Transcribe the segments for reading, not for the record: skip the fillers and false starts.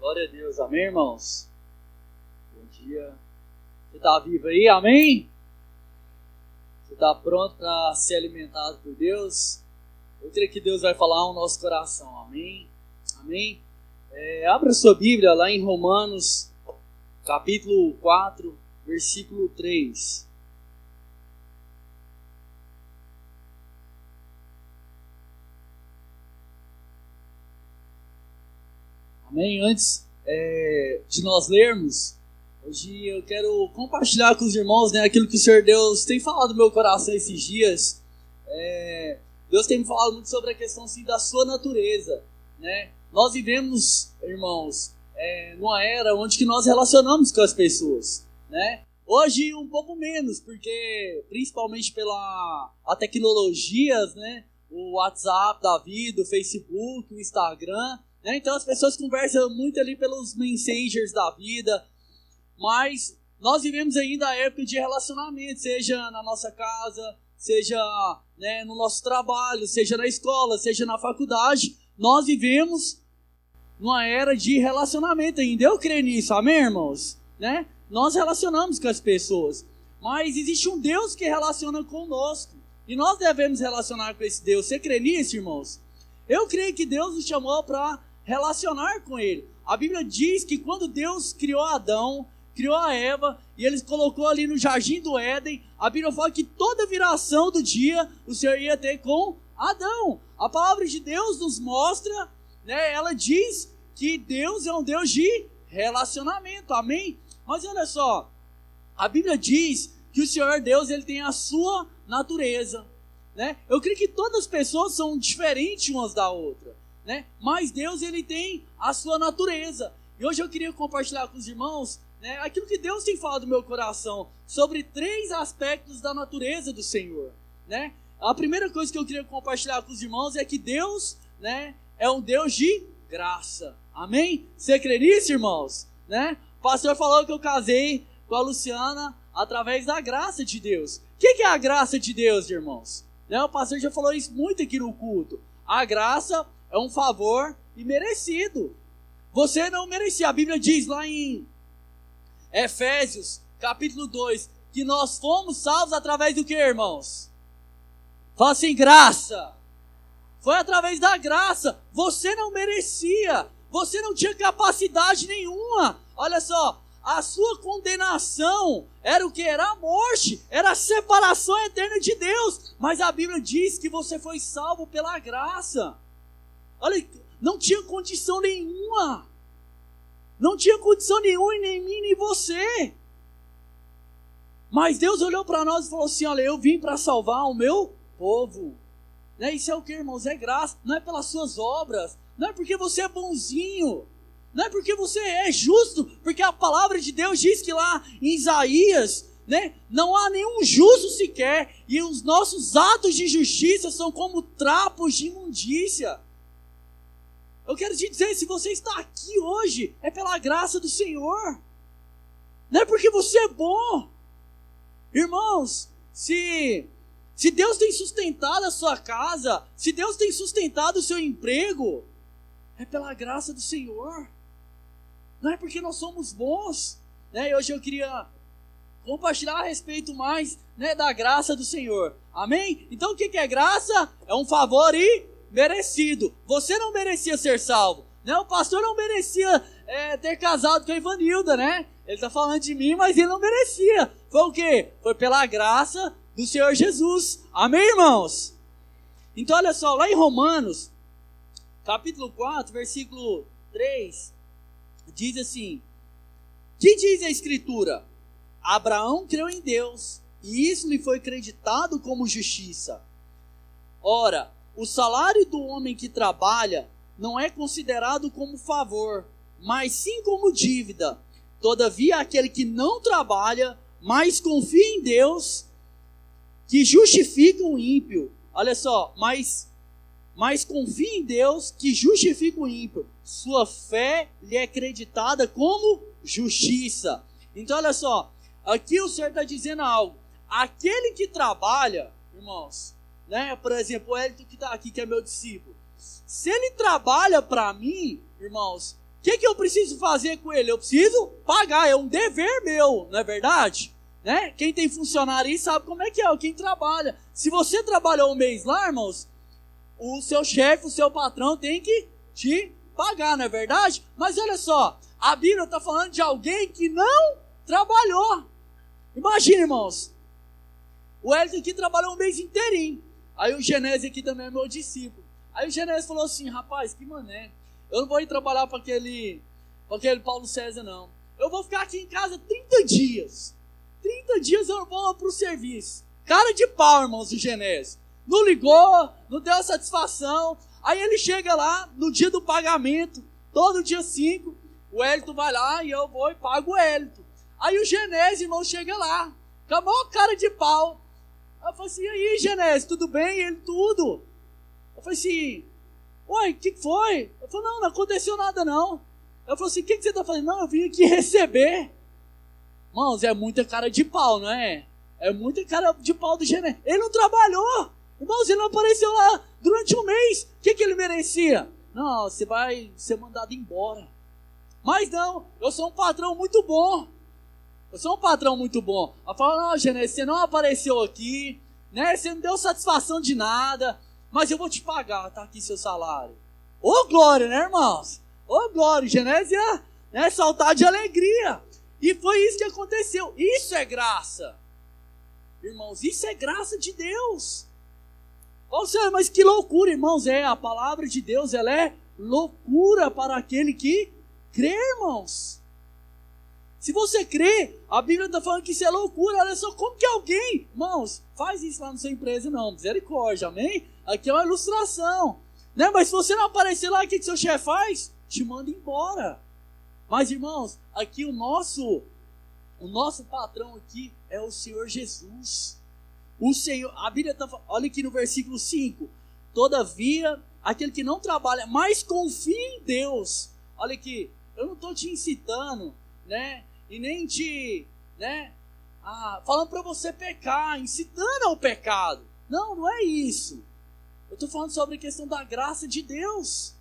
Glória a Deus, amém, irmãos? Bom dia. Você está vivo aí, amém? Você está pronto para ser alimentado por Deus? Eu creio que Deus vai falar ao nosso coração, amém? Amém? Abra sua Bíblia lá em Romanos, capítulo 4, versículo 3. Amém? Antes de nós lermos, hoje eu quero compartilhar com os irmãos, aquilo que o Senhor Deus tem falado no meu coração esses dias. Deus tem me falado muito sobre a questão assim, da sua natureza. Nós vivemos, irmãos, numa era onde que nós relacionamos com as pessoas. Hoje um pouco menos, porque principalmente pela tecnologias, o WhatsApp da vida, o Facebook, o Instagram. Então as pessoas conversam muito ali pelos messengers da vida, mas nós vivemos ainda a época de relacionamento, seja na nossa casa, seja no nosso trabalho, seja na escola, seja na faculdade. Nós vivemos numa era de relacionamento ainda, eu creio nisso, amém, irmãos? Nós relacionamos com as pessoas, mas existe um Deus que relaciona conosco, e nós devemos relacionar com esse Deus. Você crê nisso, irmãos? Eu creio que Deus nos chamou para relacionar com Ele. A Bíblia diz que quando Deus criou Adão, criou a Eva, e Ele colocou ali no jardim do Éden, a Bíblia fala que toda viração do dia o Senhor ia ter com Adão. A palavra de Deus nos mostra, ela diz que Deus é um Deus de relacionamento, amém? Mas olha só, a Bíblia diz que o Senhor Deus, Ele tem a sua natureza. Eu creio que todas as pessoas são diferentes umas da outra. Mas Deus, Ele tem a sua natureza. E hoje eu queria compartilhar com os irmãos aquilo que Deus tem falado no meu coração sobre 3 aspectos da natureza do Senhor. A primeira coisa que eu queria compartilhar com os irmãos é que Deus é um Deus de graça. Amém? Você crê nisso, irmãos? O pastor falou que eu casei com a Luciana através da graça de Deus. O que é a graça de Deus, irmãos? O pastor já falou isso muito aqui no culto. A graça é um favor imerecido. Você não merecia. A Bíblia diz lá em Efésios, capítulo 2, que nós fomos salvos através do que, irmãos? Fala assim, graça. Foi através da graça. Você não merecia. Você não tinha capacidade nenhuma. Olha só, a sua condenação era o que? Era a morte. Era a separação eterna de Deus. Mas a Bíblia diz que você foi salvo pela graça. Olha, não tinha condição nenhuma. Não tinha condição nenhuma em nem mim, nem você. Mas Deus olhou para nós e falou assim, olha, eu vim para salvar o meu povo. Isso é o que, irmãos? É graça. Não é pelas suas obras. Não é porque você é bonzinho. Não é porque você é justo. Porque a palavra de Deus diz que lá em Isaías, não há nenhum justo sequer. E os nossos atos de justiça são como trapos de imundícia. Eu quero te dizer, se você está aqui hoje, é pela graça do Senhor. Não é porque você é bom. Irmãos, se Deus tem sustentado a sua casa, se Deus tem sustentado o seu emprego, é pela graça do Senhor. Não é porque nós somos bons. E hoje eu queria compartilhar a respeito mais da graça do Senhor. Amém? Então o que é graça? É um favor merecido. Você não merecia ser salvo. O pastor não merecia ter casado com a Ivanilda, Ele está falando de mim, mas ele não merecia. Foi o quê? Foi pela graça do Senhor Jesus. Amém, irmãos? Então olha só, lá em Romanos, capítulo 4, versículo 3, diz assim, que diz a Escritura? Abraão creu em Deus, e isso lhe foi creditado como justiça. Ora, o salário do homem que trabalha não é considerado como favor, mas sim como dívida. Todavia, aquele que não trabalha, mas confia em Deus, que justifica o ímpio. Olha só, mas confia em Deus, que justifica o ímpio. Sua fé lhe é creditada como justiça. Então, olha só, aqui o Senhor está dizendo algo. Aquele que trabalha, irmãos, por exemplo, o Hélito que está aqui, que é meu discípulo. Se ele trabalha para mim, irmãos, que eu preciso fazer com ele? Eu preciso pagar, é um dever meu, não é verdade? Né? Quem tem funcionário aí sabe como é que é, quem trabalha. Se você trabalhou um mês lá, irmãos, o seu chefe, o seu patrão tem que te pagar, não é verdade? Mas olha só, a Bíblia está falando de alguém que não trabalhou. Imagina, irmãos, o Hélio aqui trabalhou um mês inteirinho. Aí o Genésio aqui também é meu discípulo. Aí o Genésio falou assim, rapaz, que mané, eu não vou ir trabalhar para aquele Paulo César, não. Eu vou ficar aqui em casa 30 dias. 30 dias eu vou para o serviço. Cara de pau, irmãos, o Genésio. Não ligou, não deu satisfação. Aí ele chega lá, no dia do pagamento, todo dia 5, o Hélito vai lá e eu vou e pago o Hélito. Aí o Genésio, irmão, chega lá, com a maior cara de pau. Eu falei assim, e aí, Genésio, tudo bem? Ele, tudo. Eu falei assim, oi, o que foi? Eu falei, não aconteceu nada não. Eu falei assim, o que você está fazendo? Não, eu vim aqui receber. Irmãos, é muita cara de pau, não é? É muita cara de pau do Genésio. Ele não trabalhou. Irmãos, ele não apareceu lá durante um mês. O que ele merecia? Não, você vai ser mandado embora. Mas não, eu sou um patrão muito bom. Eu sou um patrão muito bom. Ela fala, não, Genésio, você não apareceu aqui, né? Você não deu satisfação de nada, mas eu vou te pagar, tá aqui seu salário. Ô glória, né, irmãos? Ô glória, Genésio ia, né, saltar de alegria. E foi isso que aconteceu. Isso é graça. Irmãos, isso é graça de Deus. Senhor, mas que loucura, irmãos. A palavra de Deus, ela é loucura para aquele que crê, irmãos. Se você crê, a Bíblia está falando que isso é loucura. Olha só, como que alguém, irmãos, faz isso lá na sua empresa? Não, misericórdia, amém? Aqui é uma ilustração, né? Mas se você não aparecer lá, o que seu chefe faz? Te manda embora. Mas, irmãos, aqui o nosso patrão aqui é o Senhor Jesus. O Senhor, a Bíblia está falando, olha aqui no versículo 5. Todavia, aquele que não trabalha, mas confia em Deus. Olha aqui, eu não estou te incitando, né? E nem te, né? Falando para você pecar, incitando ao pecado. Não, não é isso. Eu estou falando sobre a questão da graça de Deus.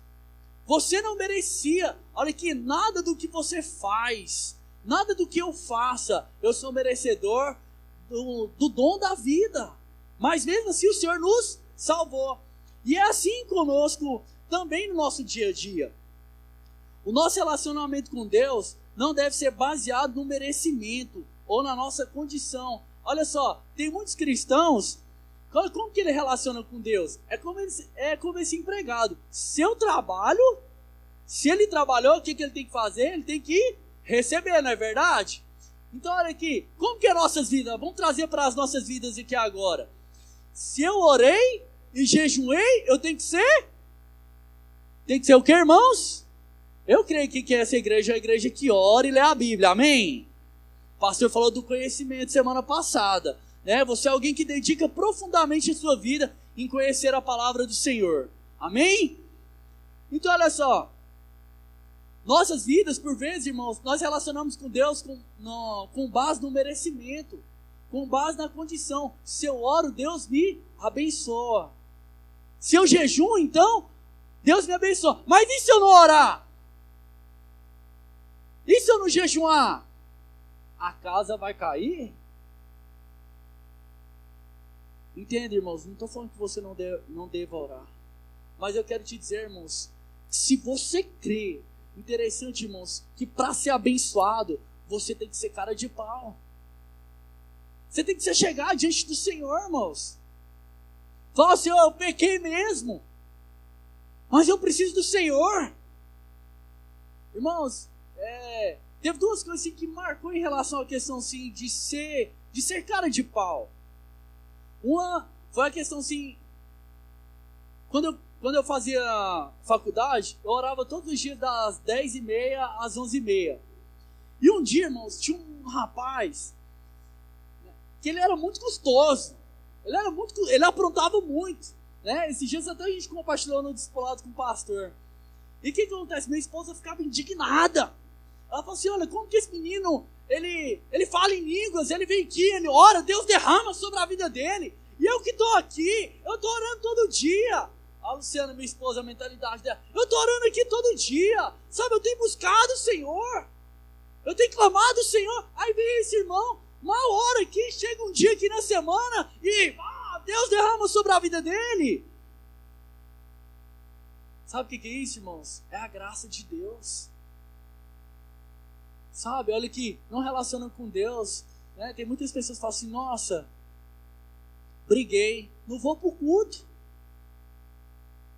Você não merecia, olha aqui, nada do que você faz, nada do que eu faça, eu sou merecedor do dom da vida. Mas mesmo assim o Senhor nos salvou. E é assim conosco também no nosso dia a dia. O nosso relacionamento com Deus não deve ser baseado no merecimento ou na nossa condição. Olha só, tem muitos cristãos, como que ele relaciona com Deus? É como esse empregado. Se eu trabalho, se ele trabalhou, o que ele tem que fazer? Ele tem que receber, não é verdade? Então olha aqui, como que é nossas vidas? Vamos trazer para as nossas vidas aqui agora. Se eu orei e jejuei, eu tenho que ser? Tem que ser o que, irmãos? Eu creio que essa igreja é a igreja que ora e lê a Bíblia, amém? O pastor falou do conhecimento semana passada, né? Você é alguém que dedica profundamente a sua vida em conhecer a palavra do Senhor, amém? Então olha só, nossas vidas, por vezes, irmãos, nós relacionamos com Deus com base no merecimento, com base na condição. Se eu oro, Deus me abençoa. Se eu jejuo, então, Deus me abençoa. Mas e se eu não orar? E se eu não jejuar? A casa vai cair? Entende, irmãos? Não estou falando que você não deva orar. Mas eu quero te dizer, irmãos, se você crê, interessante, irmãos, que para ser abençoado, você tem que ser cara de pau. Você tem que chegar diante do Senhor, irmãos. Fala, Senhor, eu pequei mesmo, mas eu preciso do Senhor. Irmãos, teve duas coisas assim, que marcou em relação à questão assim, de ser cara de pau. Uma foi a questão assim, quando eu fazia faculdade, eu orava todos os dias das 10h30 às 11h30. E um dia, irmãos, tinha um rapaz que ele era muito custoso. Ele aprontava muito, né? Esses dias até a gente compartilhou no discipulado com o pastor. E o que acontece? Minha esposa ficava indignada. Ela falou assim, olha, como que esse menino, ele fala em línguas, ele vem aqui, ele ora, Deus derrama sobre a vida dele. E eu que estou aqui, eu estou orando todo dia. A Luciana, minha esposa, a mentalidade dela. Eu estou orando aqui todo dia. Sabe, eu tenho buscado o Senhor. Eu tenho clamado o Senhor. Aí vem esse irmão, uma hora aqui, chega um dia aqui na semana e Deus derrama sobre a vida dele. Sabe o que é isso, irmãos? É a graça de Deus. Sabe, olha que não relacionam com Deus, né? Tem muitas pessoas que falam assim, nossa, briguei, não vou pro culto.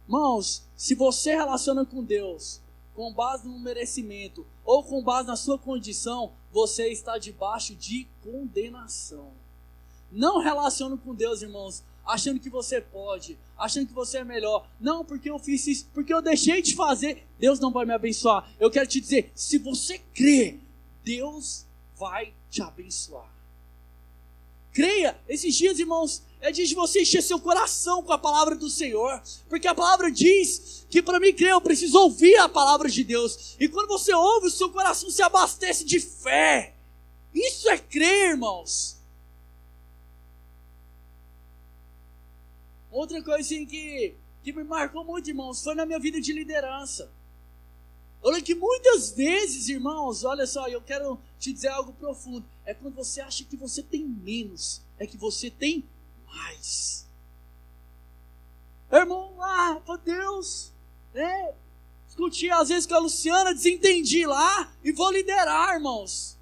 Irmãos, se você relaciona com Deus com base no merecimento ou com base na sua condição, você está debaixo de condenação. Não relaciona com Deus, irmãos, achando que você pode, achando que você é melhor. Não, porque eu fiz isso, porque eu deixei de fazer, Deus não vai me abençoar. Eu quero te dizer, se você crê, Deus vai te abençoar. Creia, esses dias, irmãos, é dia de você encher seu coração com a palavra do Senhor, porque a palavra diz que para mim crer eu preciso ouvir a palavra de Deus, e quando você ouve, o seu coração se abastece de fé. Isso é crer, irmãos. Outra coisa assim que me marcou muito, irmãos, foi na minha vida de liderança. Olha que muitas vezes, irmãos, olha só, eu quero te dizer algo profundo. É quando você acha que você tem menos, é que você tem mais. Irmão, para Deus, né? Discuti às vezes com a Luciana, desentendi lá e vou liderar, irmãos.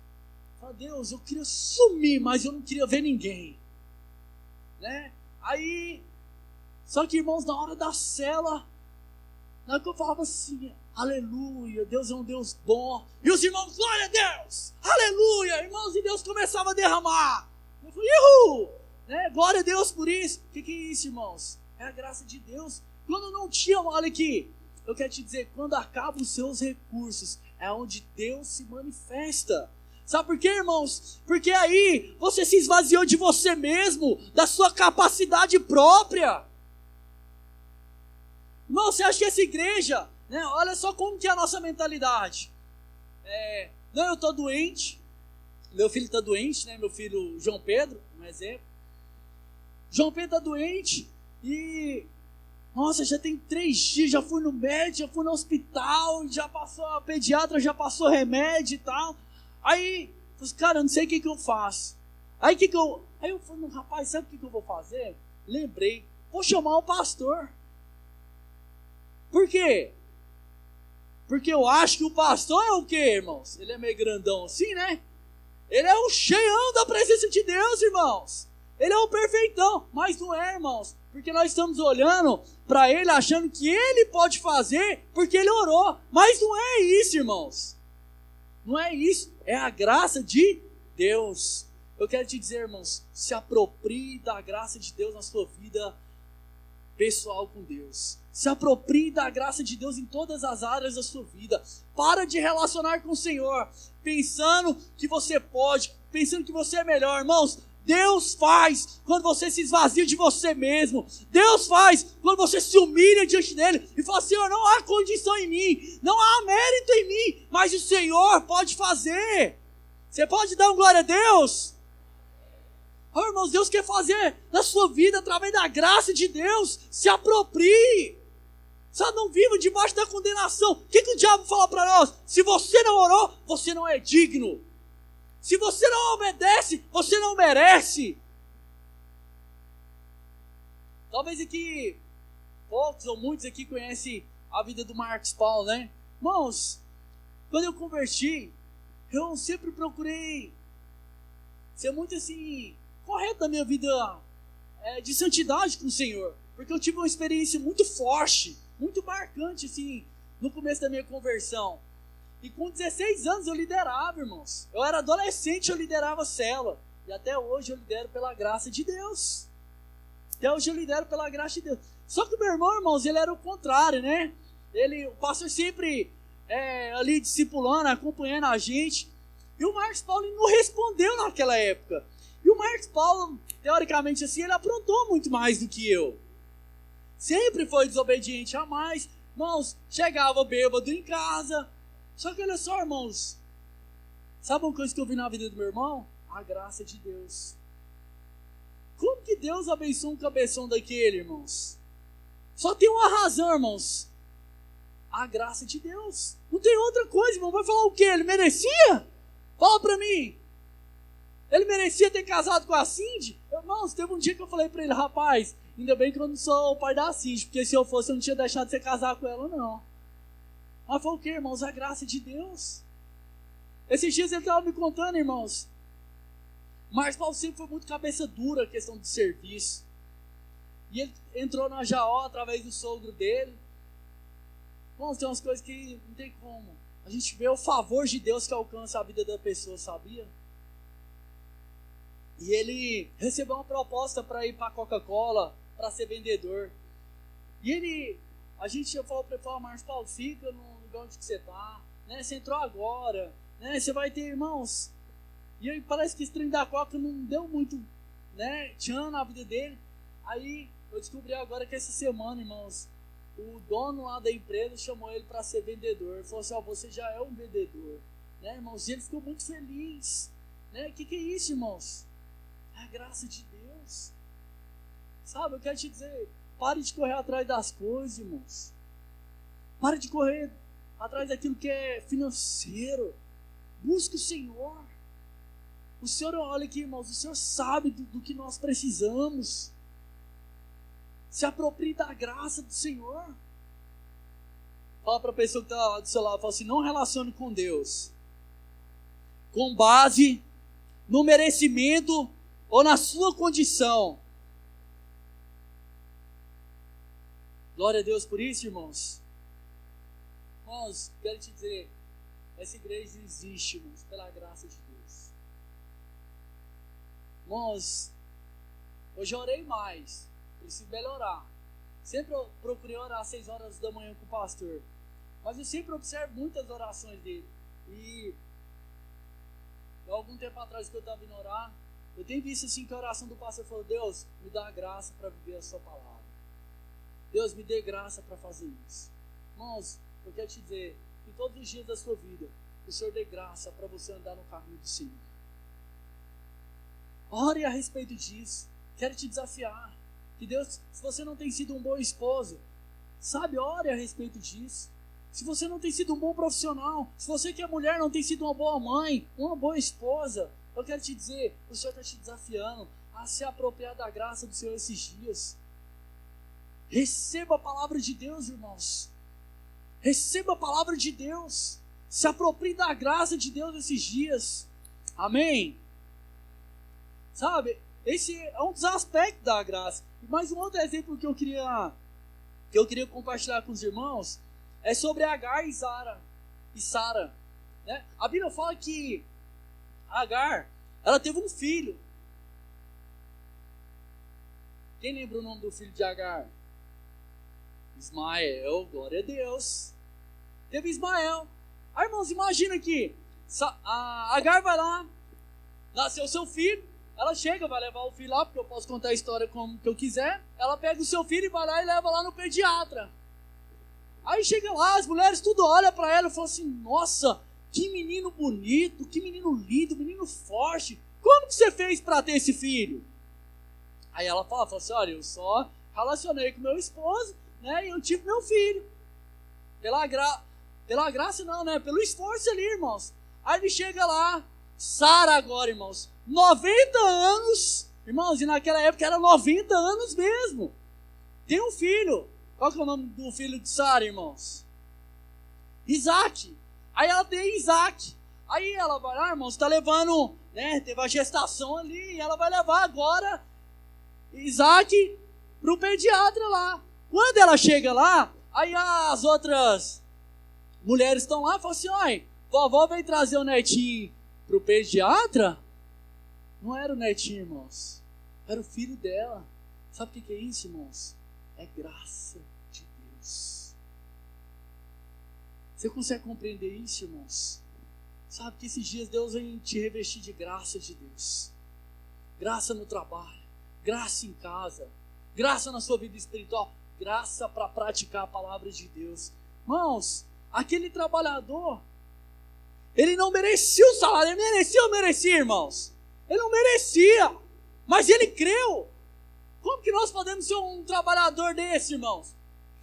Fala, Deus, eu queria sumir, mas eu não queria ver ninguém, né? Aí, só que, irmãos, na hora da cela, na hora que eu falava assim, aleluia, Deus é um Deus bom. E os irmãos, glória a Deus, aleluia, irmãos, e Deus começava a derramar. Eu falei, ihu, né? Glória a Deus por isso. O que é isso, irmãos? É a graça de Deus. Quando não tinha, olha aqui, eu quero te dizer, quando acabam os seus recursos, é onde Deus se manifesta. Sabe por quê, irmãos? Porque aí você se esvaziou de você mesmo, da sua capacidade própria. Irmão, você acha que essa igreja, né, olha só como que é a nossa mentalidade. Não, eu estou doente, meu filho está doente, né, meu filho João Pedro, um exemplo. João Pedro está doente e, nossa, já tem 3 dias, já fui no médico, já fui no hospital, já passou a pediatra, já passou remédio e tal. Aí, cara, eu não sei o que eu faço. Aí eu falei, rapaz, sabe o que eu vou fazer? Lembrei, vou chamar o pastor. Por quê? Porque eu acho que o pastor é o quê, irmãos? Ele é meio grandão assim, né? Ele é o cheião da presença de Deus, irmãos. Ele é o perfeitão. Mas não é, irmãos. Porque nós estamos olhando para ele, achando que ele pode fazer porque ele orou. Mas não é isso, irmãos. Não é isso. É a graça de Deus. Eu quero te dizer, irmãos, se aproprie da graça de Deus na sua vida pessoal com Deus. Se aproprie da graça de Deus em todas as áreas da sua vida. Para de relacionar com o Senhor, pensando que você pode, pensando que você é melhor. Irmãos, Deus faz quando você se esvazia de você mesmo. Deus faz quando você se humilha diante dele e fala, Senhor, não há condição em mim, não há mérito em mim, mas o Senhor pode fazer. Você pode dar um glória a Deus? Oh, irmãos, Deus quer fazer na sua vida através da graça de Deus. Se aproprie. Só não viva debaixo da condenação. O que o diabo fala para nós? Se você não orou, você não é digno. Se você não obedece, você não merece. Talvez aqui, poucos ou muitos aqui conhecem a vida do Marcos Paulo, né? Irmãos, quando eu converti, eu sempre procurei ser muito assim, correto na minha vida de santidade com o Senhor. Porque eu tive uma experiência muito forte, muito marcante assim, no começo da minha conversão. E com 16 anos eu liderava, irmãos. Eu era adolescente, eu liderava célula. E até hoje eu lidero pela graça de Deus. Até hoje eu lidero pela graça de Deus. Só que o meu irmão, irmãos, ele era o contrário, né? O pastor sempre ali discipulando, acompanhando a gente. E o Marcos Paulo não respondeu naquela época. E o Marcos Paulo, teoricamente assim, ele aprontou muito mais do que eu. Sempre foi desobediente a mais. Irmãos, chegava bêbado em casa. Só que olha só, irmãos. Sabe uma coisa que eu vi na vida do meu irmão? A graça de Deus. Como que Deus abençoa um cabeção daquele, irmãos? Só tem uma razão, irmãos. A graça de Deus. Não tem outra coisa, irmão. Vai falar o quê? Ele merecia? Fala pra mim. Ele merecia ter casado com a Cindy? Irmãos, teve um dia que eu falei pra ele, rapaz, ainda bem que eu não sou o pai da Cindy, porque se eu fosse eu não tinha deixado de você casar com ela, não. Mas foi o quê, irmãos? A graça de Deus. Esses dias ele estava me contando, irmãos. Marcos Paulo sempre foi muito cabeça dura a questão de serviço. E ele entrou na Jaó através do sogro dele. Irmãos, tem umas coisas que não tem como. A gente vê o favor de Deus que alcança a vida da pessoa, sabia? E ele recebeu uma proposta para ir para a Coca-Cola, para ser vendedor. E a gente falou para ele, Marcos Paulo, fica no lugar onde você está, né? Você entrou agora, né? Você vai ter irmãos. E aí parece que esse trem da Coca não deu muito, né, tchan na vida dele. Aí eu descobri agora que essa semana, irmãos, o dono lá da empresa chamou ele para ser vendedor. Ele falou assim, você já é um vendedor, né, irmãos? E ele ficou muito feliz, né? O que é isso, irmãos? É a graça de Deus. Sabe, eu quero te dizer, pare de correr atrás das coisas, irmãos. Pare de correr atrás daquilo que é financeiro. Busque o Senhor. O Senhor, olha aqui, irmãos, o Senhor sabe do que nós precisamos. Se aproprie da graça do Senhor. Fala para a pessoa que está do seu lado, fala assim, não relacione com Deus com base no merecimento ou na sua condição. Glória a Deus por isso, irmãos. Irmãos, quero te dizer, essa igreja existe, irmãos, pela graça de Deus. Irmãos, hoje eu orei mais, preciso melhorar. Sempre eu procurei orar às 6 horas da manhã com o pastor, mas eu sempre observo muitas orações dele. E há algum tempo atrás que eu estava indo orar, eu tenho visto assim que a oração do pastor falou, Deus, me dá graça para viver a sua palavra. Deus, me dê graça para fazer isso. Irmãos, eu quero te dizer que todos os dias da sua vida, o Senhor dê graça para você andar no caminho do Senhor. Ore a respeito disso. Quero te desafiar. Que Deus, se você não tem sido um bom esposo, sabe, ore a respeito disso. Se você não tem sido um bom profissional, se você que é mulher não tem sido uma boa mãe, uma boa esposa, eu quero te dizer, o Senhor está te desafiando a se apropriar da graça do Senhor esses dias. Receba a palavra de Deus, irmãos. Receba a palavra de Deus. Se aproprie da graça de Deus esses dias. Amém? Sabe, esse é um dos aspectos da graça. Mas um outro exemplo que eu queria compartilhar com os irmãos é sobre Agar e Sara, né? A Bíblia fala que Agar, ela teve um filho. Quem lembra o nome do filho de Agar? Ismael, glória a Deus. Teve Ismael. Aí, irmãos, imagina que a Agar vai lá, nasceu seu filho, ela chega, vai levar o filho lá, porque eu posso contar a história como que eu quiser. Ela pega o seu filho e vai lá e leva lá no pediatra. Aí chega lá, as mulheres tudo olham para ela e falam assim, nossa, que menino bonito, que menino lindo, menino forte. Como que você fez para ter esse filho? Aí ela fala assim, olha, eu só relacionei com meu esposo, né, e eu tive meu filho. Pela graça não, né, pelo esforço ali, irmãos. Aí ele chega lá, Sara agora, irmãos, 90 anos, irmãos, e naquela época era 90 anos mesmo. Tem um filho. Qual que é o nome do filho de Sara, irmãos? Isaac. Aí ela tem Isaac. Aí ela vai lá, irmãos, está levando, né, teve a gestação ali, e ela vai levar agora Isaac para o pediatra lá. Quando ela chega lá, aí as outras mulheres estão lá e falam assim, olha, vovó veio trazer o netinho para o pediatra. Não era o netinho, irmãos, era o filho dela. Sabe o que é isso, irmãos? É graça de Deus. Você consegue compreender isso, irmãos? Sabe que esses dias Deus vem te revestir de graça de Deus. Graça no trabalho, graça em casa, graça na sua vida espiritual, graça para praticar a palavra de Deus. Irmãos, aquele trabalhador, ele não merecia o salário. Ele merecia ou merecia, irmãos? Ele não merecia, mas ele creu. Como que nós podemos ser um trabalhador desse, irmãos?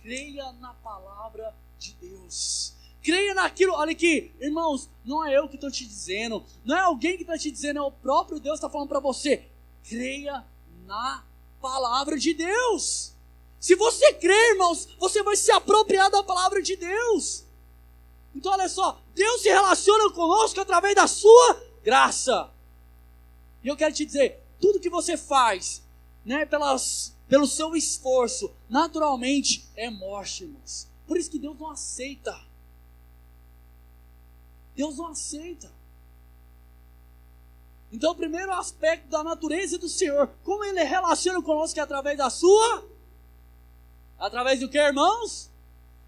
creia na palavra de Deus. Creia naquilo, olha aqui, irmãos, não é eu que estou te dizendo, não é alguém que está te dizendo, é o próprio Deus que está falando para você. Creia na palavra de Deus. Se você crer, irmãos, você vai se apropriar da palavra de Deus. Então olha só, Deus se relaciona conosco através da sua graça. E eu quero te dizer, tudo que você faz, né, pelo seu esforço, naturalmente é morte, irmãos. Por isso que Deus não aceita. Deus não aceita. Então o primeiro aspecto da natureza do Senhor, como Ele relaciona conosco, é através da sua... Através do que, irmãos?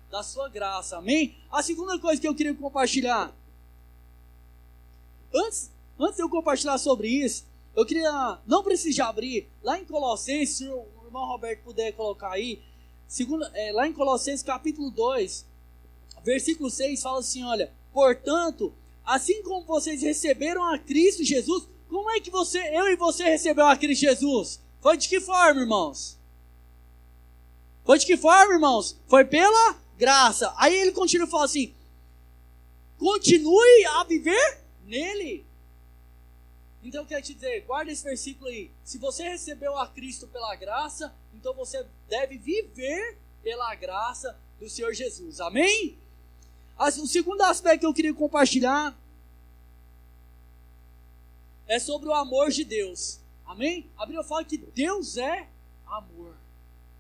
Da sua graça, amém? A segunda coisa que eu queria compartilhar, antes de eu compartilhar sobre isso, eu queria, não precisa abrir, lá em Colossenses, se o irmão Roberto puder colocar aí, lá em Colossenses capítulo 2, versículo 6, fala assim, olha, portanto, assim como vocês receberam a Cristo Jesus, como é que eu e você recebeu a Cristo Jesus? Foi de que forma, irmãos? Foi de que forma, irmãos? Foi pela graça. Aí ele continua e fala assim, continue a viver nele. Então eu quero te dizer, guarda esse versículo aí. Se você recebeu a Cristo pela graça, então você deve viver pela graça do Senhor Jesus. Amém? O segundo aspecto que eu queria compartilhar é sobre o amor de Deus. Amém? A Bíblia fala que Deus é amor.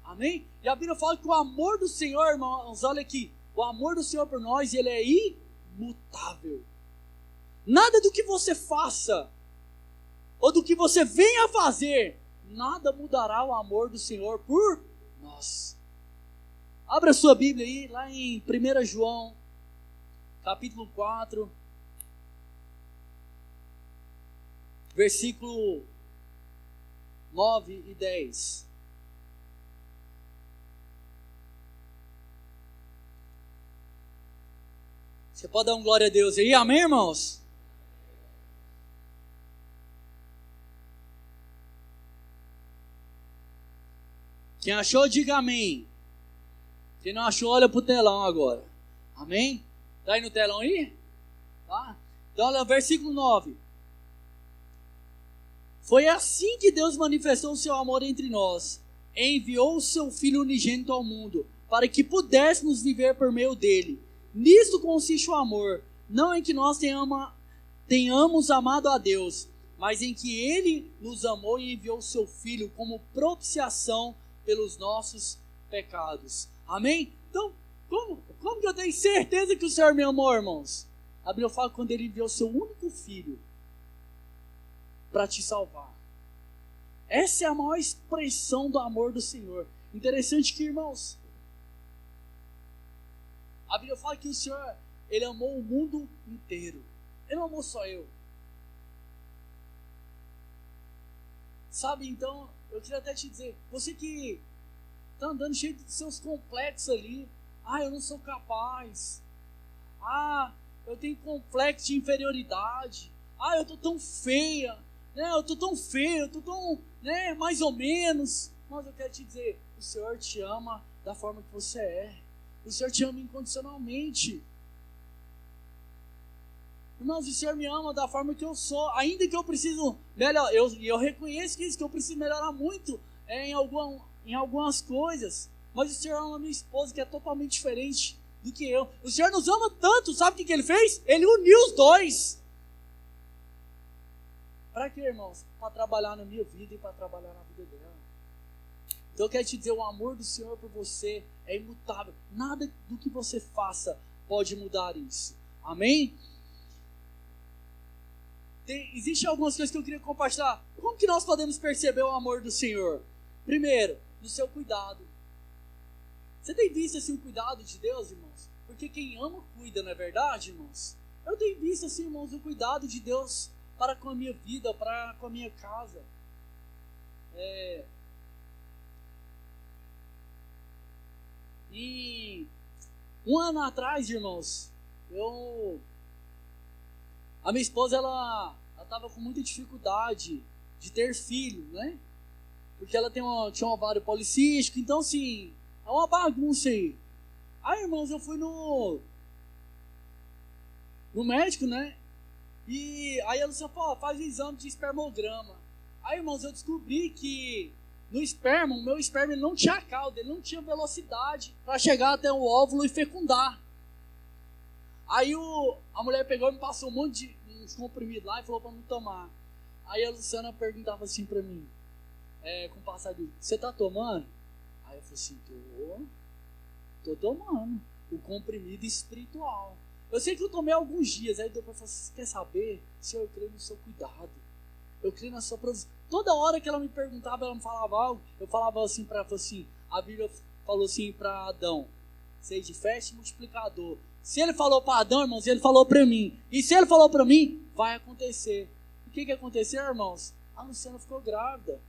Amém? E a Bíblia fala que o amor do Senhor, irmãos, olha aqui, o amor do Senhor por nós, ele é imutável. Nada do que você faça, ou do que você venha a fazer, nada mudará o amor do Senhor por nós. Abra sua Bíblia aí, lá em 1 João, capítulo 4, versículo 9 e 10. Você pode dar um glória a Deus aí, amém, irmãos? Quem achou, diga amém. Quem não achou, olha para o telão agora. Amém? Está aí no telão aí? Tá? Então, olha o versículo 9. Foi assim que Deus manifestou o seu amor entre nós. Enviou o seu Filho unigênito ao mundo, para que pudéssemos viver por meio dele. Nisto consiste o amor, não em que nós tenhamos amado a Deus, mas em que Ele nos amou e enviou o seu Filho como propiciação pelos nossos pecados. Amém? Então, como que eu tenho certeza que o Senhor me amou, irmãos? A Bíblia fala quando Ele enviou o seu único Filho para te salvar. Essa é a maior expressão do amor do Senhor. Interessante que, irmãos, a Bíblia fala que o Senhor, Ele amou o mundo inteiro. Ele não amou só eu. Sabe, então, eu queria até te dizer, você que está andando cheio de seus complexos ali, eu não sou capaz, eu tenho complexo de inferioridade, eu estou tão feia, né? Eu estou tão feio, eu estou tão, né, mais ou menos, mas eu quero te dizer, o Senhor te ama da forma que você é. O Senhor te ama incondicionalmente. Irmãos, o Senhor me ama da forma que eu sou. Ainda que eu preciso melhorar, eu reconheço que eu preciso melhorar muito em algumas coisas. Mas o Senhor ama a minha esposa, que é totalmente diferente do que eu. O Senhor nos ama tanto, sabe o que Ele fez? Ele uniu os dois. Para quê, irmãos? Para trabalhar na minha vida e para trabalhar na vida dela. Então eu quero te dizer, o amor do Senhor por você é imutável. Nada do que você faça pode mudar isso. Amém? Existem algumas coisas que eu queria compartilhar. Como que nós podemos perceber o amor do Senhor? Primeiro, no seu cuidado. Você tem visto assim o cuidado de Deus, irmãos? Porque quem ama, cuida, não é verdade, irmãos? Eu tenho visto assim, irmãos, o cuidado de Deus para com a minha vida, para com a minha casa. E um ano atrás, irmãos, a minha esposa, ela estava com muita dificuldade de ter filho, né? Porque ela tinha um ovário policístico, então assim, É uma bagunça aí. Aí, irmãos, eu fui no médico, né? E aí a Luciana falou, faz o exame de espermograma. Aí, irmãos, eu descobri que no esperma, o meu esperma ele não tinha cauda, ele não tinha velocidade para chegar até o óvulo e fecundar. Aí a mulher pegou e me passou um monte de uns comprimidos lá e falou para não tomar. Aí a Luciana perguntava assim para mim, com o passar de, você tá tomando? Aí eu falei assim, tô tomando o comprimido espiritual. Eu sei que eu tomei alguns dias, aí depois eu falei assim, quer saber? Senhor, eu creio no seu cuidado, eu creio na sua provisão. Toda hora que ela me perguntava, ela me falava algo, eu falava assim para ela, assim, a Bíblia falou assim para Adão, seja fé e multiplicador. Se ele falou para Adão, irmãos, ele falou para mim. E se ele falou para mim, vai acontecer. O que aconteceu, irmãos? A Luciana ficou grávida.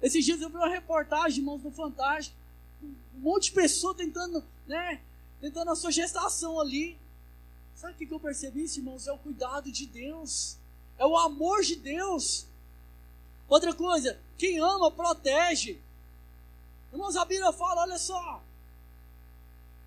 Esses dias eu vi uma reportagem, irmãos, no Fantástico, um monte de pessoas tentando a sua gestação ali. Sabe o que eu percebi, irmãos? É o cuidado de Deus. É o amor de Deus. Outra coisa, quem ama, protege. Irmãos, a Bíblia fala, olha só.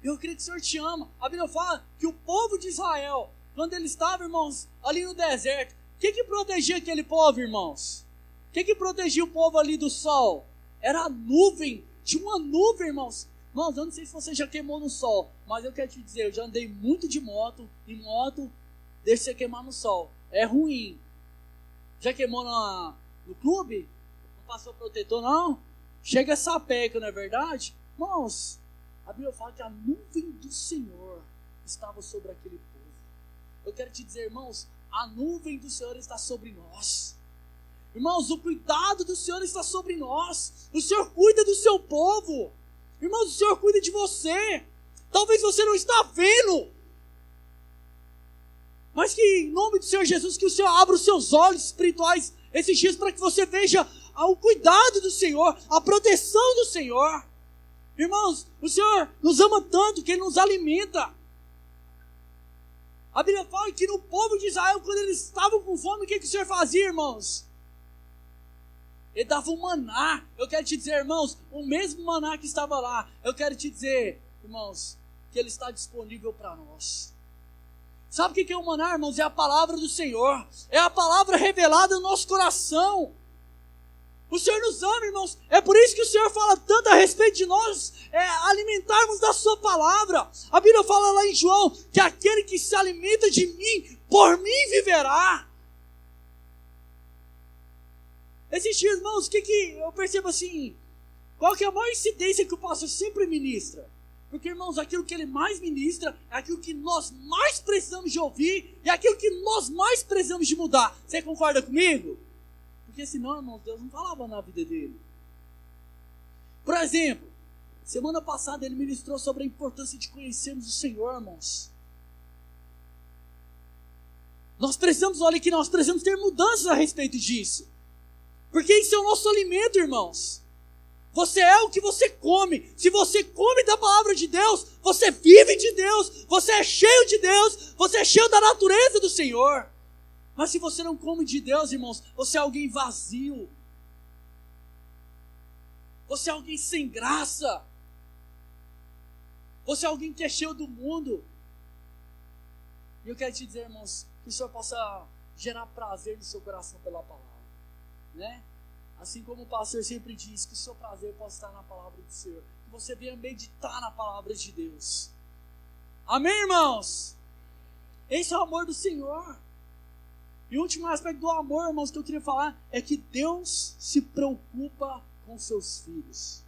Eu creio que o Senhor te ama. A Bíblia fala que o povo de Israel, quando ele estava, irmãos, ali no deserto, o que protegia aquele povo, irmãos? O que protegia o povo ali do sol? Era a nuvem. Tinha uma nuvem, irmãos. Irmãos, eu não sei se você já queimou no sol, mas eu quero te dizer, eu já andei muito de moto, e moto deixa você queimar no sol. É ruim. Já queimou no clube? Não passou protetor, não? Chega essa peca, não é verdade? Irmãos, a Bíblia fala que a nuvem do Senhor estava sobre aquele povo. Eu quero te dizer, irmãos, a nuvem do Senhor está sobre nós. Irmãos, o cuidado do Senhor está sobre nós. O Senhor cuida do seu povo. Irmãos, o Senhor cuida de você. Talvez você não está vendo, mas que em nome do Senhor Jesus, que o Senhor abra os seus olhos espirituais esses dias para que você veja o cuidado do Senhor, a proteção do Senhor. Irmãos, o Senhor nos ama tanto que Ele nos alimenta. A Bíblia fala que no povo de Israel, quando eles estavam com fome, o que o Senhor fazia, irmãos? Ele dava um maná. Eu quero te dizer, irmãos, o mesmo maná que estava lá, eu quero te dizer, irmãos, que ele está disponível para nós. Sabe o que é o maná, irmãos? É a palavra do Senhor. É a palavra revelada no nosso coração. O Senhor nos ama, irmãos. É por isso que o Senhor fala tanto a respeito de nós alimentarmos da sua palavra. A Bíblia fala lá em João que aquele que se alimenta de mim, por mim viverá. Esses dias, irmãos, o que eu percebo assim? Qual que é a maior incidência que o pastor sempre ministra? Porque, irmãos, aquilo que ele mais ministra é aquilo que nós mais precisamos de ouvir e aquilo que nós mais precisamos de mudar. Você concorda comigo? Porque senão, irmãos, Deus não falava na vida dele. Por exemplo, semana passada ele ministrou sobre a importância de conhecermos o Senhor, irmãos. Nós precisamos, olha aqui, nós precisamos ter mudanças a respeito disso. Porque isso é o nosso alimento, irmãos. Você é o que você come. Se você come da palavra de Deus, você vive de Deus, você é cheio de Deus, você é cheio da natureza do Senhor. Mas se você não come de Deus, irmãos, você é alguém vazio. Você é alguém sem graça. Você é alguém que é cheio do mundo. E eu quero te dizer, irmãos, que o Senhor possa gerar prazer no seu coração pela palavra. Né? Assim como o pastor sempre diz, que o seu prazer possa estar na palavra do Senhor. Que você venha meditar na palavra de Deus. Amém, irmãos? Esse é o amor do Senhor. E o último aspecto do amor, irmãos, que eu queria falar é que Deus se preocupa com seus filhos.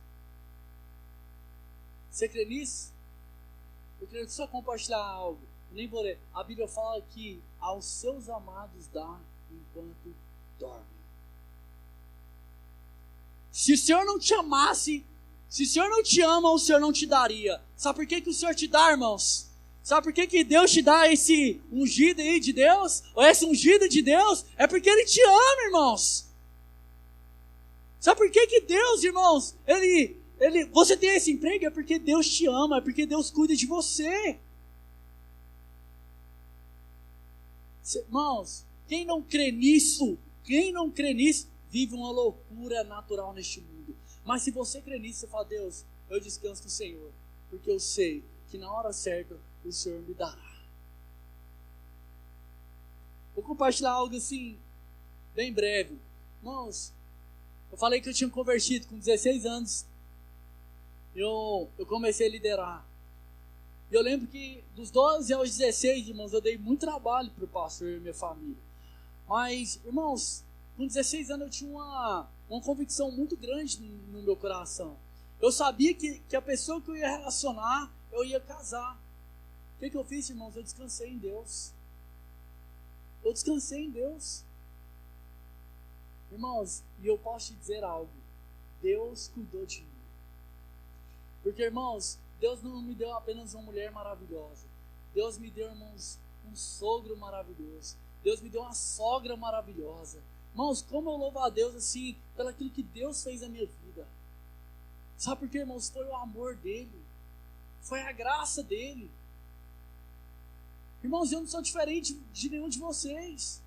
Você crê nisso? Eu queria só compartilhar algo. Eu nem vou ler. A Bíblia fala que aos seus amados dá enquanto dorme. Se o Senhor não te amasse, se o Senhor não te ama, o Senhor não te daria. Sabe por que o Senhor te dá, irmãos? Sabe por que Deus te dá esse ungido aí de Deus? Ou essa ungida de Deus? É porque Ele te ama, irmãos. Sabe por que Deus, irmãos, você tem esse emprego? É porque Deus te ama, é porque Deus cuida de você. Irmãos, quem não crê nisso, vive uma loucura natural neste mundo. Mas se você crê nisso, você fala, Deus, eu descanso no Senhor, porque eu sei que na hora certa o Senhor me dará. Vou compartilhar algo assim, bem breve. Irmãos, eu falei que eu tinha convertido com 16 anos. Eu comecei a liderar. E eu lembro que dos 12 aos 16, irmãos, eu dei muito trabalho para o pastor e minha família. Mas, irmãos, com 16 anos eu tinha uma convicção muito grande no meu coração. Eu sabia que a pessoa que eu ia relacionar, eu ia casar. O que eu fiz, irmãos? Eu descansei em Deus. Eu descansei em Deus. Irmãos, e eu posso te dizer algo. Deus cuidou de mim. Porque, irmãos, Deus não me deu apenas uma mulher maravilhosa. Deus me deu, irmãos, um sogro maravilhoso. Deus me deu uma sogra maravilhosa. Irmãos, como eu louvo a Deus assim, pelo aquilo que Deus fez na minha vida. Sabe por quê, irmãos? Foi o amor dele. Foi a graça dele. Irmãos, eu não sou diferente de nenhum de vocês.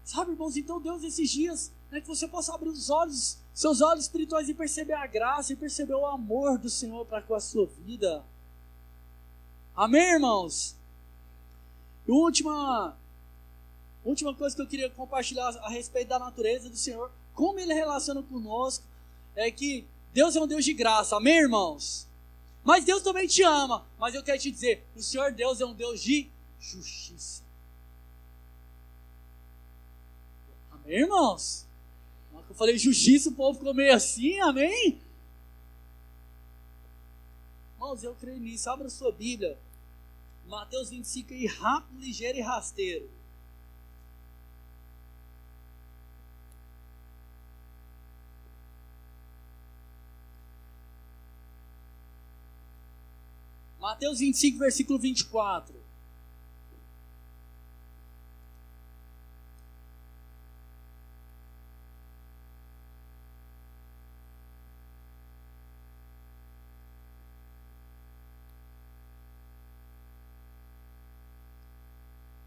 Sabe, irmãos, então Deus esses dias, que você possa abrir os olhos, seus olhos espirituais e perceber a graça e perceber o amor do Senhor para com a sua vida. Amém, irmãos? E última coisa que eu queria compartilhar a respeito da natureza do Senhor, como Ele relaciona conosco, é que Deus é um Deus de graça, amém, irmãos? Mas Deus também te ama, mas eu quero te dizer, o Senhor Deus é um Deus de justiça. Amém, irmãos? Na hora que eu falei justiça, o povo ficou meio assim, amém? Irmãos, eu creio nisso, abra sua Bíblia, Mateus 25 aí, rápido, ligeiro e rasteiro. Mateus 25, versículo 24.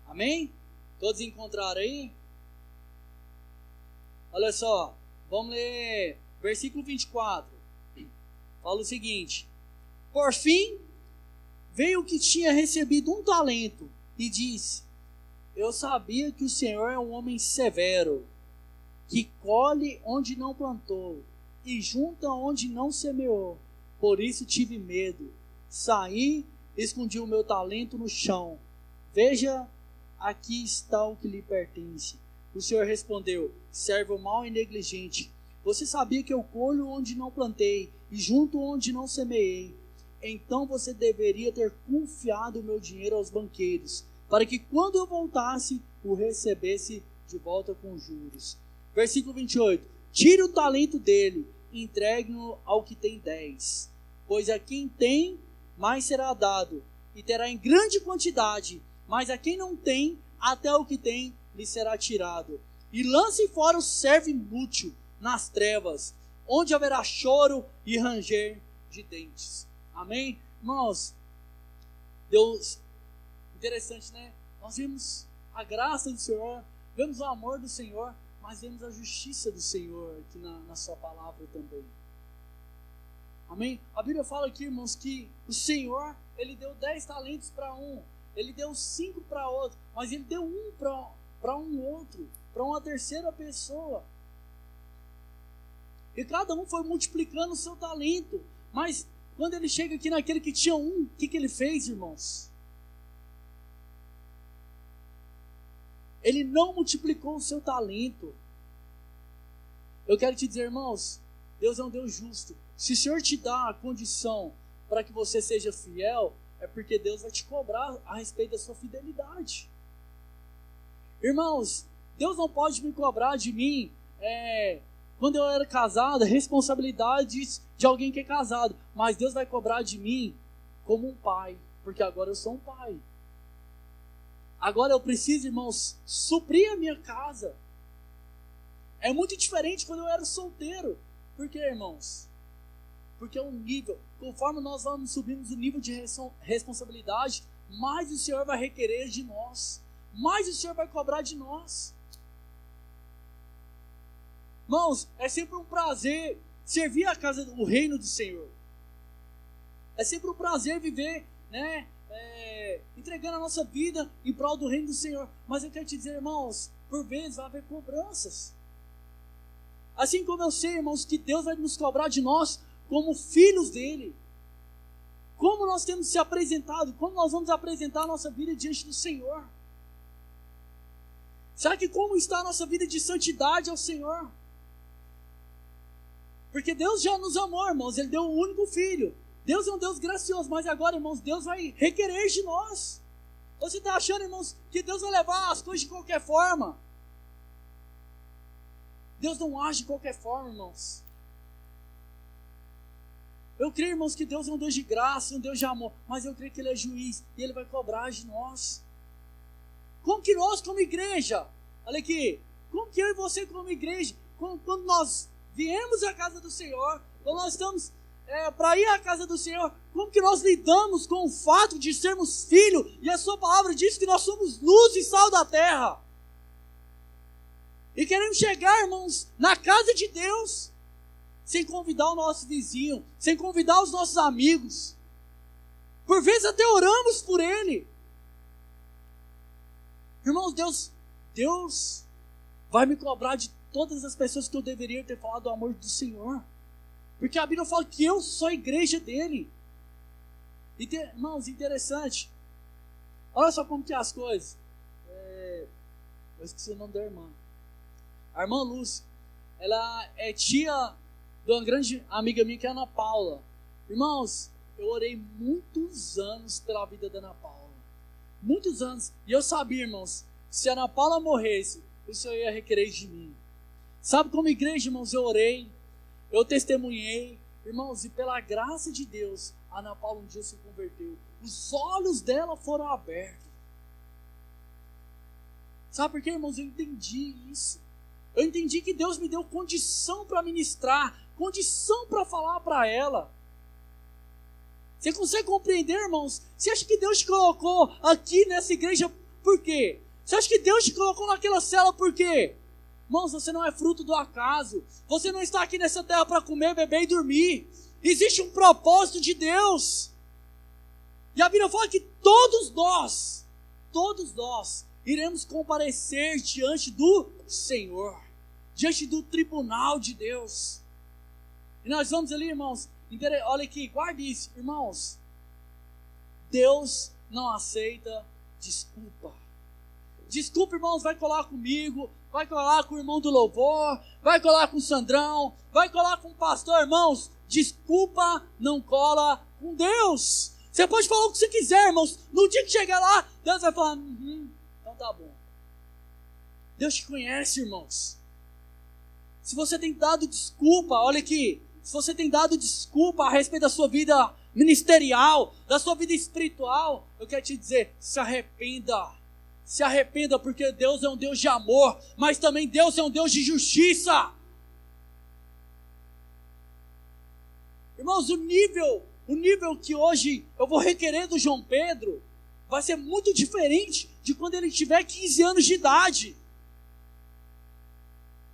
Amém? Todos encontraram aí? Olha só, vamos ler versículo 24. Fala o seguinte: por fim, veio o que tinha recebido um talento e disse: eu sabia que o Senhor é um homem severo, que colhe onde não plantou e junta onde não semeou. Por isso tive medo. Saí, escondi o meu talento no chão. Veja, aqui está o que lhe pertence. O Senhor respondeu: servo mau e negligente, você sabia que eu colho onde não plantei e junto onde não semeei. Então você deveria ter confiado o meu dinheiro aos banqueiros, para que quando eu voltasse, o recebesse de volta com juros. Versículo 28. Tire o talento dele, entregue-o ao que tem 10. Pois a quem tem, mais será dado, e terá em grande quantidade. Mas a quem não tem, até o que tem lhe será tirado. E lance fora o servo inútil nas trevas, onde haverá choro e ranger de dentes. Amém? Irmãos, Deus, interessante, né? Nós vemos a graça do Senhor, vemos o amor do Senhor, mas vemos a justiça do Senhor aqui na sua palavra também. Amém? A Bíblia fala aqui, irmãos, que o Senhor, Ele deu 10 talentos para um, Ele deu 5 para outro, mas Ele deu um para um outro, para uma terceira pessoa. E cada um foi multiplicando o seu talento, mas quando ele chega aqui naquele que tinha um, o que ele fez, irmãos? Ele não multiplicou o seu talento. Eu quero te dizer, irmãos, Deus é um Deus justo. Se o Senhor te dá a condição para que você seja fiel, é porque Deus vai te cobrar a respeito da sua fidelidade. Irmãos, Deus não pode me cobrar de mim, quando eu era casado, responsabilidades de alguém que é casado. Mas Deus vai cobrar de mim como um pai, porque agora eu sou um pai. Agora eu preciso, irmãos, suprir a minha casa. É muito diferente quando eu era solteiro. Por quê, irmãos? Porque é um nível, conforme nós vamos subindo o nível de responsabilidade, mais o Senhor vai requerer de nós, mais o Senhor vai cobrar de nós. Irmãos, é sempre um prazer servir a casa, o reino do Senhor. É sempre um prazer viver, né, entregando a nossa vida em prol do reino do Senhor. Mas eu quero te dizer, irmãos, por vezes vai haver cobranças. Assim como eu sei, irmãos, que Deus vai nos cobrar de nós como filhos dele. Como nós temos se apresentado, como nós vamos apresentar a nossa vida diante do Senhor. Será que como está a nossa vida de santidade ao Senhor? Porque Deus já nos amou, irmãos, Ele deu o único Filho. Deus é um Deus gracioso, mas agora, irmãos, Deus vai requerer de nós. Você está achando, irmãos, que Deus vai levar as coisas de qualquer forma? Deus não age de qualquer forma, irmãos. Eu creio, irmãos, que Deus é um Deus de graça, um Deus de amor, mas eu creio que Ele é juiz e Ele vai cobrar de nós. Como que nós, como igreja, olha aqui, como que eu e você, como igreja, quando nós viemos à casa do Senhor, quando nós estamos para ir à casa do Senhor, como que nós lidamos com o fato de sermos filhos, e a sua palavra diz que nós somos luz e sal da terra, e queremos chegar, irmãos, na casa de Deus, sem convidar o nosso vizinho, sem convidar os nossos amigos, por vezes até oramos por ele. Irmãos, Deus vai me cobrar de todas as pessoas que eu deveria ter falado do amor do Senhor, porque a Bíblia fala que eu sou a igreja dele. Irmãos, interessante, olha só como que é as coisas. Eu esqueci o nome da irmã. A irmã Lúcia, ela é tia de uma grande amiga minha que é a Ana Paula. Irmãos, eu orei muitos anos pela vida da Ana Paula. Muitos anos. E eu sabia, irmãos, que se a Ana Paula morresse, o Senhor ia requerer de mim. Sabe, como igreja, irmãos, eu orei, eu testemunhei. Irmãos, e pela graça de Deus, a Ana Paula um dia se converteu. Os olhos dela foram abertos. Sabe por quê, irmãos? Eu entendi isso. Eu entendi que Deus me deu condição para ministrar, condição para falar para ela. Você consegue compreender, irmãos? Você acha que Deus te colocou aqui nessa igreja por quê? Você acha que Deus te colocou naquela cela por quê? Irmãos, você não é fruto do acaso. Você não está aqui nessa terra para comer, beber e dormir. Existe um propósito de Deus. E a Bíblia fala que todos nós, iremos comparecer diante do Senhor, diante do tribunal de Deus. E nós vamos ali, irmãos, olha aqui, guarde isso, irmãos. Deus não aceita desculpa. Desculpa, irmãos, vai colar comigo, vai colar com o irmão do louvor, vai colar com o Sandrão, vai colar com o pastor, irmãos. Desculpa não cola com Deus. Você pode falar o que você quiser, irmãos. No dia que chegar lá, Deus vai falar, então tá bom. Deus te conhece, irmãos. Se você tem dado desculpa, olha aqui, se você tem dado desculpa a respeito da sua vida ministerial, da sua vida espiritual, eu quero te dizer, se arrependa. Se arrependa, porque Deus é um Deus de amor, mas também Deus é um Deus de justiça. Irmãos, o nível que hoje eu vou requerer do João Pedro vai ser muito diferente de quando ele tiver 15 anos de idade.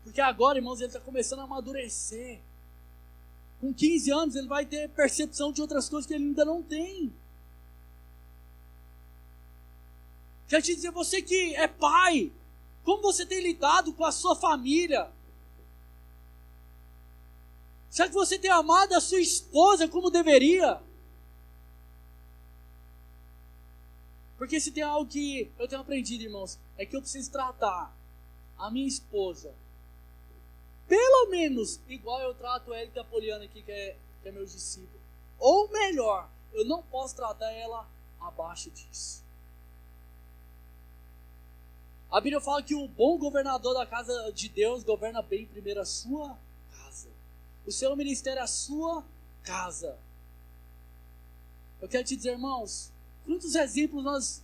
Porque agora, irmãos, ele está começando a amadurecer. Com 15 anos ele vai ter percepção de outras coisas que ele ainda não tem. Quero te dizer, você que é pai, como você tem lidado com a sua família? Será que você tem amado a sua esposa como deveria? Porque se tem algo que eu tenho aprendido, irmãos, é que eu preciso tratar a minha esposa pelo menos igual eu trato a Érica Poliana aqui, que é meu discípulo. Ou melhor, eu não posso tratar ela abaixo disso. A Bíblia fala que o bom governador da casa de Deus governa bem primeiro a sua casa. O seu ministério é a sua casa. Eu quero te dizer, irmãos, quantos exemplos nós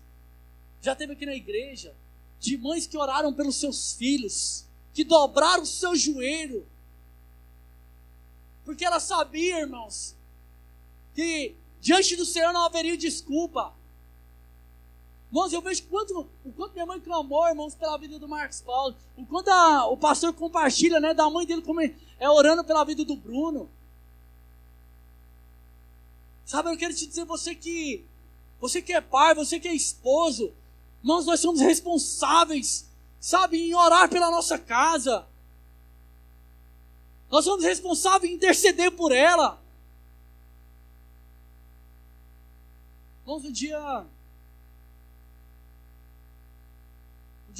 já teve aqui na igreja de mães que oraram pelos seus filhos, que dobraram o seu joelho, porque ela sabia, irmãos, que diante do Senhor não haveria desculpa. Irmãos, eu vejo o quanto minha mãe clamou, irmãos, pela vida do Marcos Paulo. O quanto o pastor compartilha, né, da mãe dele como orando pela vida do Bruno. Sabe, eu quero te dizer, você que é pai, você que é esposo, irmãos, nós somos responsáveis, sabe, em orar pela nossa casa. Nós somos responsáveis em interceder por ela. Irmãos, um dia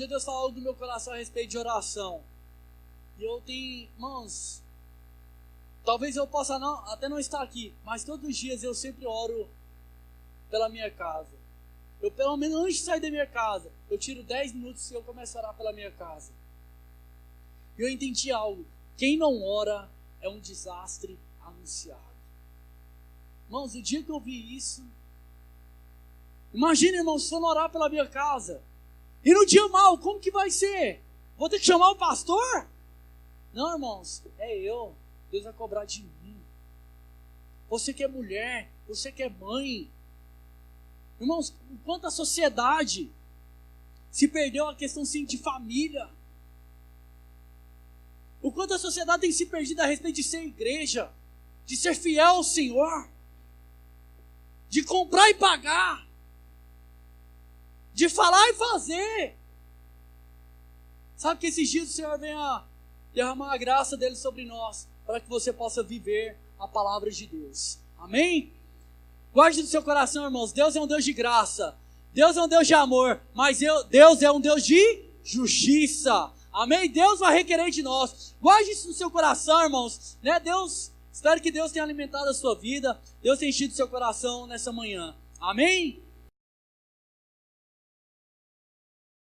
Deus falou do meu coração a respeito de oração. E eu tenho, irmãos, talvez eu possa até não estar aqui, mas todos os dias eu sempre oro pela minha casa. Eu, pelo menos antes de sair da minha casa, eu tiro 10 minutos e eu começo a orar pela minha casa. E eu entendi algo. Quem não ora é um desastre anunciado. Irmãos, o dia que eu vi isso, imagina, irmãos, se eu não orar pela minha casa, e no dia mal, como que vai ser? Vou ter que chamar o pastor? Não, irmãos, é eu. Deus vai cobrar de mim. Você que é mulher, você que é mãe. Irmãos, enquanto a sociedade se perdeu a questão sim, de família, o quanto a sociedade tem se perdido a respeito de ser igreja, de ser fiel ao Senhor, de comprar e pagar, de falar e fazer. Sabe que esses dias o Senhor venha derramar a graça dele sobre nós, para que você possa viver a palavra de Deus. Amém? Guarde no seu coração, irmãos, Deus é um Deus de graça, Deus é um Deus de amor, mas Deus é um Deus de justiça. Amém? Deus vai requerer de nós. Guarde isso no seu coração, irmãos. Né? Espero que Deus tenha alimentado a sua vida, Deus tenha enchido o seu coração nessa manhã. Amém?